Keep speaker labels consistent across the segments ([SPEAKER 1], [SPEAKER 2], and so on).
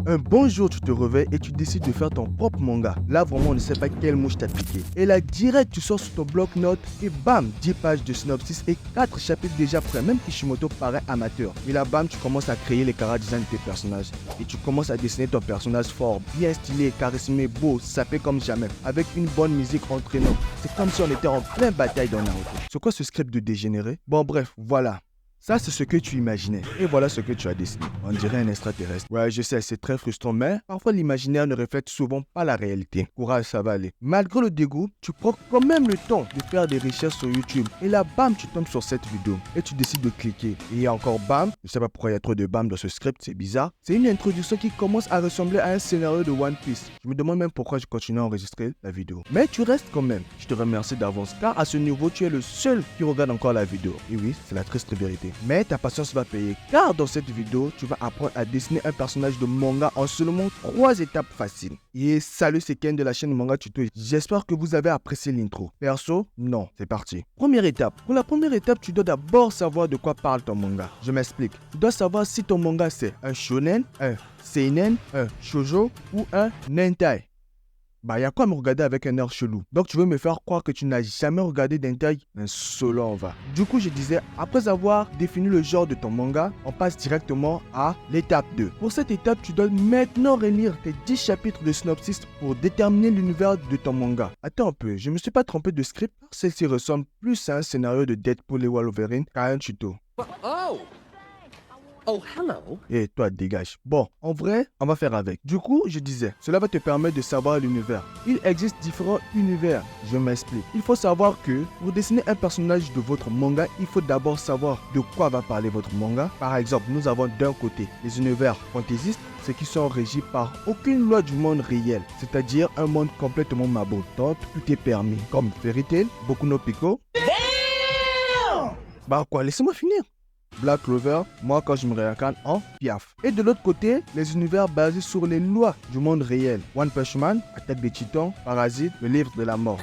[SPEAKER 1] Un bon jour, tu te réveilles et tu décides de faire ton propre manga. Là, vraiment, on ne sait pas quelle mouche t'a piqué. Et là, direct, tu sors sur ton bloc-notes et bam, 10 pages de synopsis et 4 chapitres déjà prêts. Même Kishimoto paraît amateur. Et là, bam, tu commences à créer les chara-design de tes personnages. Et tu commences à dessiner ton personnage fort, bien stylé, charismé, beau, sapé comme jamais. Avec une bonne musique entraînante. C'est comme si on était en pleine bataille dans Naruto. C'est quoi ce script de dégénéré? Bon, bref, voilà. Ça, c'est ce que tu imaginais. Et voilà ce que tu as dessiné. On dirait un extraterrestre. Ouais, je sais, c'est très frustrant, mais parfois l'imaginaire ne reflète souvent pas la réalité. Courage, ça va aller. Malgré le dégoût, tu prends quand même le temps de faire des recherches sur YouTube. Et là, bam, tu tombes sur cette vidéo. Et tu décides de cliquer. Et encore bam, je sais pas pourquoi il y a trop de bam dans ce script, c'est bizarre. C'est une introduction qui commence à ressembler à un scénario de One Piece. Je me demande même pourquoi je continue à enregistrer la vidéo. Mais tu restes quand même. Je te remercie d'avance, car à ce niveau, tu es le seul qui regarde encore la vidéo. Et oui, c'est la triste vérité. Mais ta patience va payer, car dans cette vidéo, tu vas apprendre à dessiner un personnage de manga en seulement 3 étapes faciles. Et salut, c'est Ken de la chaîne Manga Tuto. J'espère que vous avez apprécié l'intro. Perso, non, c'est parti. Première étape. Pour la première étape, tu dois d'abord savoir de quoi parle ton manga. Je m'explique. Tu dois savoir si ton manga c'est un shonen, un seinen, un shoujo ou un hentai. Bah, y'a quoi à me regarder avec un air chelou? Donc, tu veux me faire croire que tu n'as jamais regardé d'hentai? Un solo, on va. Du coup, je disais, après avoir défini le genre de ton manga, on passe directement à l'étape 2. Pour cette étape, tu dois maintenant relire tes 10 chapitres de synopsis pour déterminer l'univers de ton manga. Attends un peu, je me suis pas trompé de script? Celle-ci ressemble plus à un scénario de Deadpool et Wolverine qu'à un tuto.
[SPEAKER 2] Oh, hello.
[SPEAKER 1] Et toi, dégage. Bon, en vrai, on va faire avec. Du coup, je disais, cela va te permettre de savoir l'univers. Il existe différents univers. Je m'explique. Il faut savoir que pour dessiner un personnage de votre manga, il faut d'abord savoir de quoi va parler votre manga. Par exemple, nous avons d'un côté les univers fantaisistes, ceux qui sont régis par aucune loi du monde réel, c'est-à-dire un monde complètement mabou, dont tout est permis, comme Fairy Tail, Boku no Pico. Bah quoi, laissez-moi finir. Black Clover, moi quand je me réincarne en Piaf. Et de l'autre côté, les univers basés sur les lois du monde réel. One Punch Man, Attaque des Titans, Parasite, le livre de la mort.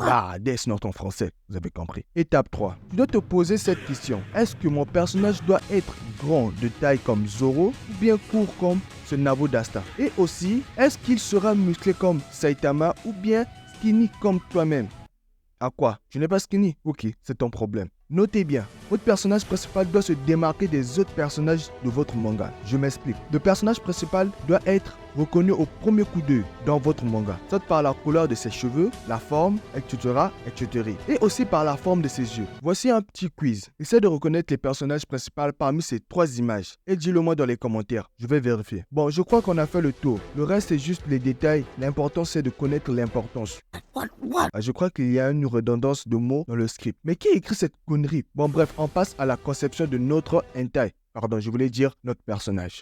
[SPEAKER 1] Ah, Death Note en français, vous avez compris. Étape 3. Tu dois te poser cette question. Est-ce que mon personnage doit être grand de taille comme Zoro ou bien court comme ce Nabo Dasta? Et aussi, est-ce qu'il sera musclé comme Saitama ou bien skinny comme toi-même? À quoi? Tu n'es pas skinny? Ok, c'est ton problème. Notez bien, votre personnage principal doit se démarquer des autres personnages de votre manga. Je m'explique. Le personnage principal doit être reconnu au premier coup d'œil dans votre manga, soit par la couleur de ses cheveux, la forme, etc., etc. Et aussi par la forme de ses yeux. Voici un petit quiz. Essaie de reconnaître les personnages principaux parmi ces 3 images. Et dis-le moi dans les commentaires. Je vais vérifier. Bon, je crois qu'on a fait le tour. Le reste, c'est juste les détails. L'important, c'est de connaître l'importance. Je crois qu'il y a une redondance de mots dans le script. Mais qui écrit cette connerie? Bon bref, on passe à la conception de notre hentai. Pardon, je voulais dire notre personnage.